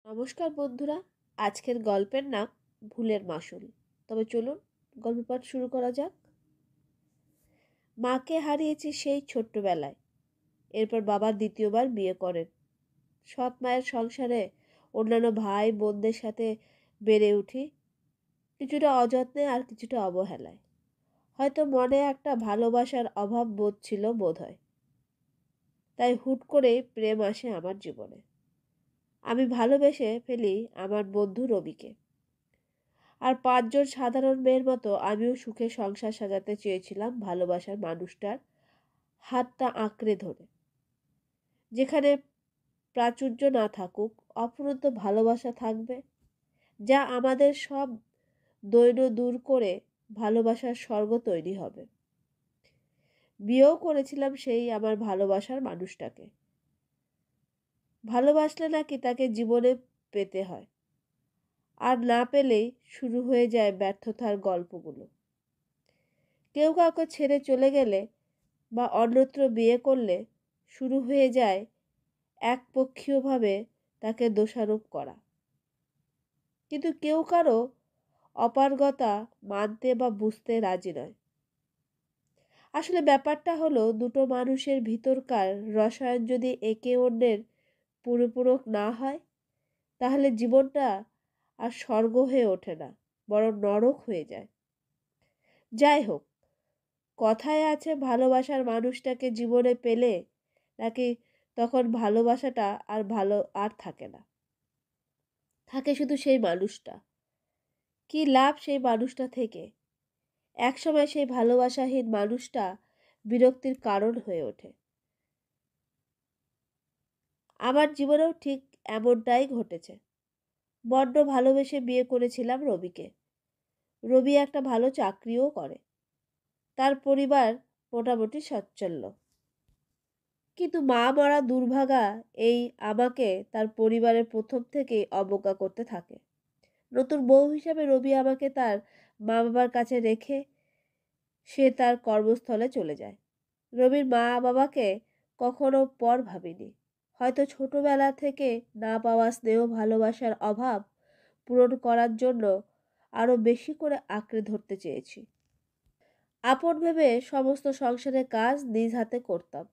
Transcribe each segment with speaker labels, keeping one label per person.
Speaker 1: নমস্কার বন্ধুরা। আজকের গল্পের নাম ভুলের মাসুল। তবে চলুন গল্প পাঠ শুরু করা যাক। মাকে হারিয়েছি সেই ছোট্টবেলায়। এরপর বাবা দ্বিতীয়বার বিয়ে করেন। সৎ মায়ের সংসারে অন্যান্য ভাই বোনদের সাথে বেড়ে উঠি, কিছুটা অযত্নে আর কিছুটা অবহেলায়। হয়তো মনে একটা ভালোবাসার অভাব বোধ ছিল বোধহয়, তাই হুট করে প্রেম আসে আমার জীবনে। আমি ভালোবেসে ফেলি আমার বন্ধু রবিকে। আর পাঁচজন সাধারণ মেয়ের মতো আমিও সুখে সংসার সাজাতে চেয়েছিলাম ভালোবাসার মানুষটার হাতটা আঁকড়ে ধরে। যেখানে প্রাচুর্য না থাকুক, অফুরন্ত ভালোবাসা থাকবে, যা আমাদের সব দৈন্য দূর করে ভালোবাসার স্বর্গ তৈরি হবে। বিয়েও করেছিলাম সেই আমার ভালোবাসার মানুষটাকে। ভালোবাসলে নাকি তাকে জীবনে পেতে হয়, আর না পেলেই শুরু হয়ে যায় ব্যর্থতার গল্পগুলো। কেউ কাউকে ছেড়ে চলে গেলে বা অন্যত্র বিয়ে করলে শুরু হয়ে যায় একপক্ষীয়ভাবে তাকে দোষারোপ করা। কিন্তু কেউ কারো অপারগতা মানতে বা বুঝতে রাজি নয়। আসলে ব্যাপারটা হলো, দুটো মানুষের ভিতরকার রসায়ন যদি একে অন্যের পরিপূরক না হয়, তাহলে জীবনটা আর স্বর্গ হয়ে ওঠে না, বরং নরক হয়ে যায়। যাই হোক, কথায় আছে ভালোবাসার মানুষটাকে জীবনে পেলে নাকি তখন ভালোবাসাটা আর ভালো আর থাকে না, থাকে শুধু সেই মানুষটা। কি লাভ সেই মানুষটা থেকে? একসময় সেই ভালোবাসাহীন মানুষটা বিরক্তির কারণ হয়ে ওঠে। আমার জীবনেও ঠিক এমনটাই ঘটেছে। বড্ড ভালোবেসে বিয়ে করেছিলাম রবিকে। রবি একটা ভালো চাকরিও করে, তার পরিবার মোটামুটি সচ্ছল। কিন্তু মা মরা দুর্ভাগা এই আমাকে তার পরিবারের প্রথম থেকেই অবজ্ঞা করতে থাকে। নতুন বউ হিসাবে রবি আমাকে তার মা বাবার কাছে রেখে সে তার কর্মস্থলে চলে যায়। রবির মা বাবাকে কখনো পর ভাবিনি। হয়তো ছোটবেলা থেকে না পাওয়া স্নেহ ভালোবাসার অভাব পূরণ করার জন্য আরো বেশি করে আঁকড়ে ধরতে চেয়েছি। আপন ভেবে সমস্ত সংসারের কাজ নিজ হাতে করতাম।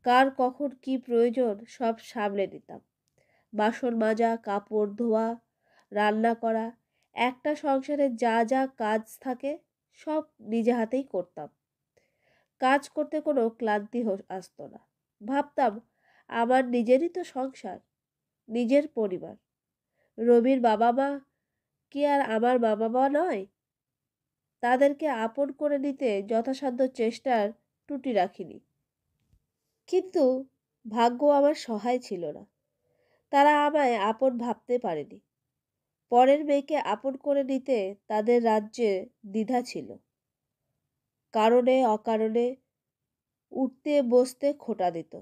Speaker 1: কার কখন কি প্রয়োজন সব সামলে নিতাম। বাসন মাজা, কাপড় ধোয়া, রান্না করা, একটা সংসারে যা যা কাজ থাকে সব নিজে হাতেই করতাম। কাজ করতে কোনো ক্লান্তি আসতো না। ভাবতাম, আমার নিজেরই তো সংসার, নিজের পরিবার। রবির বাবা মা কি আর আমার মা বাবা নয়? তাদেরকে আপন করে নিতে যথাসাধ্য চেষ্টার ত্রুটি রাখিনি। কিন্তু ভাগ্য আমার সহায় ছিল না। তারা আমায় আপন ভাবতে পারেনি। পরের মেয়েকে আপন করে নিতে তাদের রাজ্যে দ্বিধা ছিল। কারণে অকারণে উঠতে বসতে খোঁটা দিত।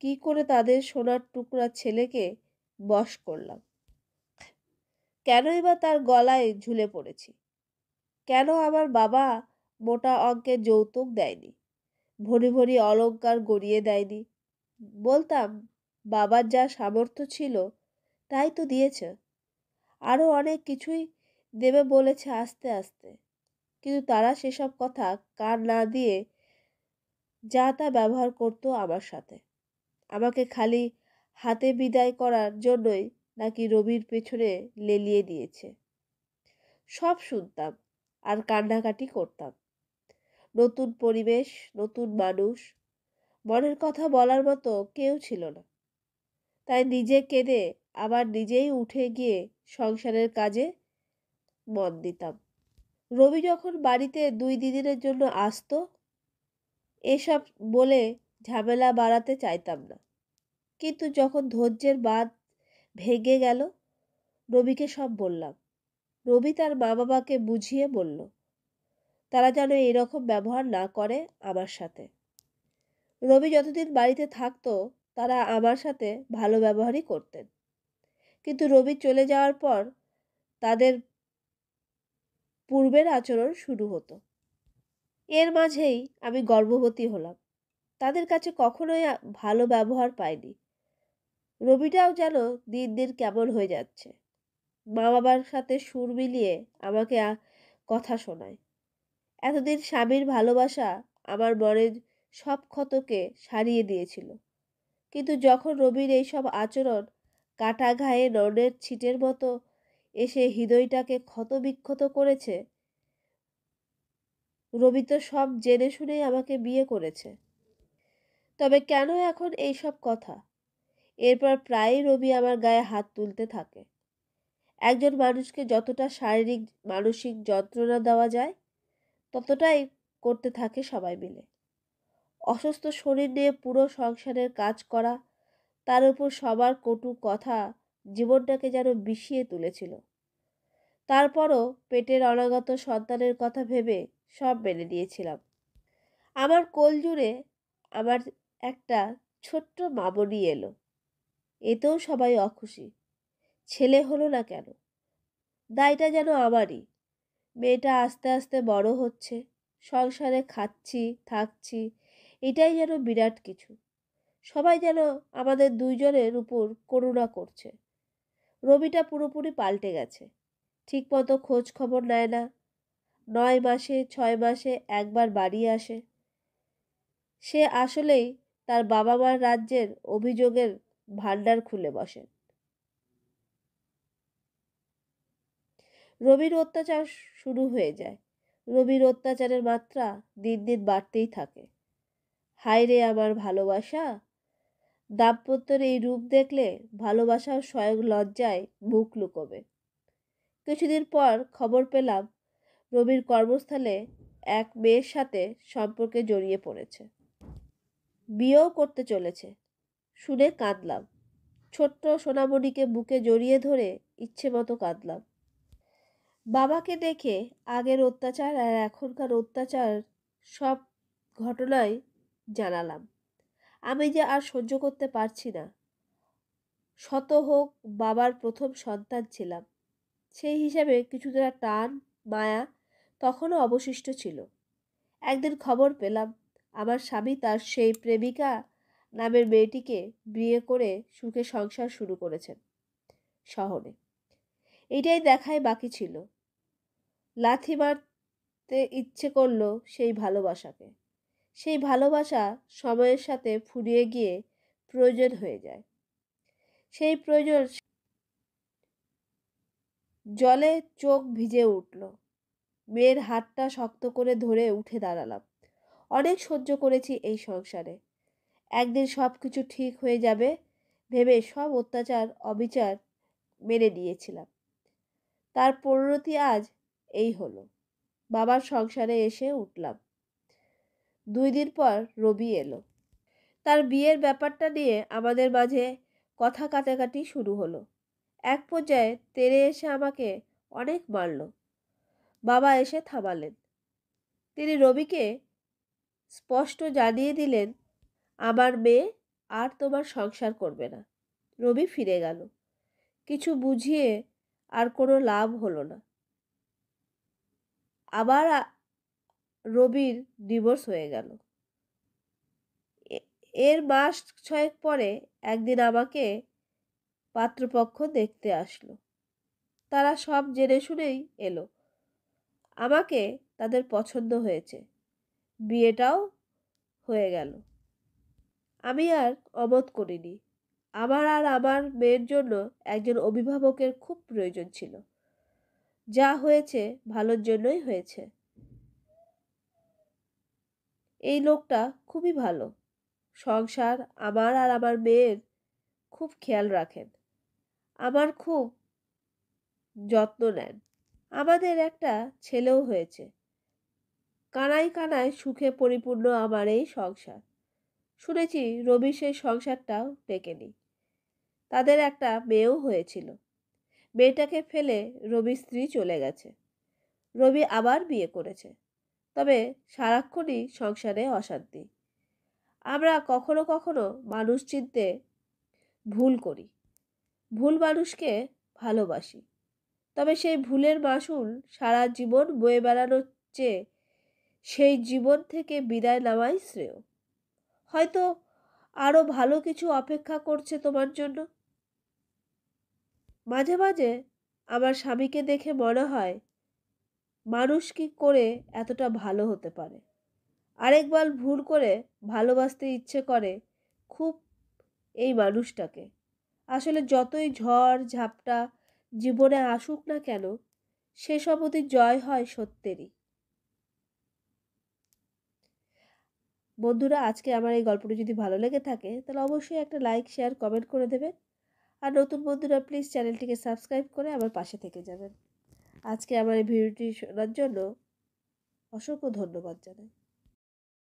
Speaker 1: কি করে তাদের সোনার টুকরা ছেলেকে বশ করলাম? কেনই বা তার গলায় ঝুলে পড়েছি? কেন আমার বাবা মোটা অঙ্কের যৌতুক দেয়নি, ভরি ভরি অলংকার গড়িয়ে দেয়নি? বলতাম, বাবার যা সামর্থ্য ছিল তাই তো দিয়েছে, আরো অনেক কিছুই দেবে বলেছে আস্তে আস্তে। কিন্তু তারা সেসব কথা কান না দিয়ে যা তা ব্যবহার করতো আমার সাথে। আমাকে খালি হাতে বিদায় করার জন্যই নাকি রবির পেছনে লেলিয়ে দিয়েছে। সব শুনতাম আর কান্নাকাটি করতাম। নতুন পরিবেশ, নতুন মানুষ, মনের কথা বলার মতো কেউ ছিল না। তাই নিজে কেঁদে আবার নিজেই উঠে গিয়ে সংসারের কাজে মন দিতাম। রবি যখন বাড়িতে 2 দিনের জন্য আসতো, এসব বলে ঝামেলা বাড়াতে চাইতাম না। কিন্তু যখন ধৈর্যের বাঁধ ভেঙে গেল, রবিকে সব বললাম। রবি তার মা বাবাকে বুঝিয়ে বলল, তারা যেন এরকম ব্যবহার না করে আমার সাথে। রবি যতদিন বাড়িতে থাকতো তারা আমার সাথে ভালো ব্যবহারই করতেন। কিন্তু রবি চলে যাওয়ার পর তাদের পূর্বের আচরণ শুরু হতো। এর মাঝেই আমি গর্ভবতী হলাম। তাদের কাছে কখনোই ভালো ব্যবহার পাইনি। রবিটাও যেন দিন দিন কেমন হয়ে যাচ্ছে। মা বাবার সাথে সুর মিলিয়ে আমাকে কথা শোনায়। এতদিন স্বামীর ভালোবাসা আমার মনের সব ক্ষতকে সারিয়ে দিয়েছিল, কিন্তু যখন রবির এইসব আচরণ কাটা ঘায়ে ননের ছিটের মতো এসে হৃদয়টাকে ক্ষতবিক্ষত করেছে। রবি তো সব জেনে শুনেই আমাকে বিয়ে করেছে, তবে কেন এখন এইসব কথা? এরপর প্রায়ই রবি আমার গায়ে হাত তুলতে থাকে। একজন মানুষকে যতটা শারীরিক মানসিক যন্ত্রণা দেওয়া যায় ততটাই করতে থাকে সবাই মিলে। অসুস্থ শরীর নিয়ে পুরো সংসারের কাজ করা, তার উপর সবার কটু কথা জীবনটাকে যেন বিষিয়ে তুলেছিল। তারপরও পেটের অনাগত সন্তানের কথা ভেবে সব মেনে নিয়েছিলাম। আমার কোল জুড়ে আমার একটা ছোট্ট মামনি এলো, এতেও সবাই অখুশি। ছেলে হলো না কেন, দায়টা যেন আমারই। মেয়েটা আস্তে আস্তে বড় হচ্ছে, সংসারে খাচ্ছি থাকছি, এটাই যেন বিরাট কিছু। সবাই যেন আমাদের দুইজনের উপর করুণা করছে। রবিটা পুরোপুরি পাল্টে গেছে। ঠিকমতো খোঁজ খবর নেয় না, 9 মাসে 6 মাসে একবার বাড়ি আসে। সে আসলেই তার বাবা মার রাজ্যের অভিযোগের ভান্ডার খুলে বসে। রবির অত্যাচার শুরু হয়ে যায়। রবির অত্যাচারের মাত্রা দিন দিন বাড়তেই থাকে। হায় রে আমার ভালোবাসা! দাম্পত্যের এই রূপ দেখলে ভালোবাসাও স্বয়ং লজ্জায় মুখ লুকোবে। কিছুদিন পর খবর পেলাম রবির কর্মস্থলে এক মেয়ের সাথে সম্পর্কে জড়িয়ে পড়েছে, বিয়েও করতে চলেছে। শুনে কাঁদলাম। ছোট্ট সোনামণিকে বুকে জড়িয়ে ধরে ইচ্ছে মতো কাঁদলাম। বাবাকে দেখে আগের অত্যাচার আর এখনকার অত্যাচার সব ঘটনাই জানালাম। আমি যে আর সহ্য করতে পারছি না। শত হোক বাবার প্রথম সন্তান ছিলাম, সেই হিসাবে কিছুটা টান মায়া তখনও অবশিষ্ট ছিল। একদিন খবর পেলাম আমার স্বামী তার সেই প্রেমিকা নামের মেয়েটিকে বিয়ে করে সুখে সংসার শুরু করেছেন শহরে। এটাই দেখাই বাকি ছিল। লাথি মারতে ইচ্ছে করলো সেই ভালোবাসাকে। সেই ভালোবাসা সময়ের সাথে ফুরিয়ে গিয়ে প্রয়োজন হয়ে যায়। সেই প্রয়োজন জলে চোখ ভিজে উঠল। মেয়ের হাতটা শক্ত করে ধরে উঠে দাঁড়ালাম। অনেক সহ্য করেছি এই সংসারে। একদিন সব কিছু ঠিক হয়ে যাবে ভেবে সব অত্যাচার অবিচার মেনে নিয়েছিলাম। তার পরিণতি আজ এই হলো। বাবার সংসারে এসে উঠলাম। 2 দিন পর রবি এলো। তার বিয়ের ব্যাপারটা নিয়ে আমাদের মাঝে কথা কাটাকাটি শুরু হলো। এক পর্যায়ে তেড়ে এসে আমাকে অনেক মারল। বাবা এসে থামালেন। তিনি রবিকে স্পষ্ট জানিয়ে দিলেন, আমার মেয়ে আর তোমার সংসার করবে না। রবি ফিরে গেল। কিছু বুঝিয়ে আর কোনো লাভ হলো না। আবার রবির ডিভোর্স হয়ে গেল। এর মাস 6 পরে একদিন আমাকে পাত্রপক্ষ দেখতে আসলো। তারা সব জেনে শুনেই এলো। আমাকে তাদের পছন্দ হয়েছে, বিয়েটাও হয়ে গেল। আমি আর অমত করিনি। আমার আর আমার মেয়ের জন্য একজন অভিভাবকের খুব প্রয়োজন ছিল। যা হয়েছে ভালোর জন্যই হয়েছে। এই লোকটা খুবই ভালো। সংসার আমার আর আমার মেয়ের খুব খেয়াল রাখেন, আমার খুব যত্ন নেন। আমাদের একটা ছেলেও হয়েছে। কানায় কানায় সুখে পরিপূর্ণ আমার এই সংসার। শুনেছি রবি সেই সংসারটাও টেকেনি। তাদের একটা মেয়েও হয়েছিল। মেয়েটাকে ফেলে রবির স্ত্রী চলে গেছে। রবি আবার বিয়ে করেছে, তবে সারাক্ষণই সংসারে অশান্তি। আমরা কখনো কখনো মানুষ চিনতে ভুল করি, ভুল মানুষকে ভালোবাসি, তবে সেই ভুলের মাসুল সারা জীবন বয়ে বেড়ানোর চেয়ে সেই জীবন থেকে বিদায় নেওয়াই শ্রেয়। হয়তো আরও ভালো কিছু অপেক্ষা করছে তোমার জন্য। মাঝে মাঝে আমার স্বামীকে দেখে মনে হয় মানুষ কি করে এতটা ভালো হতে পারে। আরেকবার ভুল করে ভালোবাসতে ইচ্ছে করে খুব এই মানুষটাকে। আসলে যতই ঝড় ঝাপটা জীবনে আসুক না কেন, সেসব অবধি জয় হয় সত্যেরই। বন্ধুরা, আজকে আমার এই গল্পটি যদি ভালো লেগে থাকে তাহলে অবশ্যই একটা লাইক শেয়ার কমেন্ট করে দেবেন। আর নতুন বন্ধুরা প্লিজ চ্যানেলটিকে সাবস্ক্রাইব করে আমার পাশে থেকে যাবেন। আজকে আমার এই ভিডিওটি শোনার জন্য অসংখ্য ধন্যবাদ জানাই।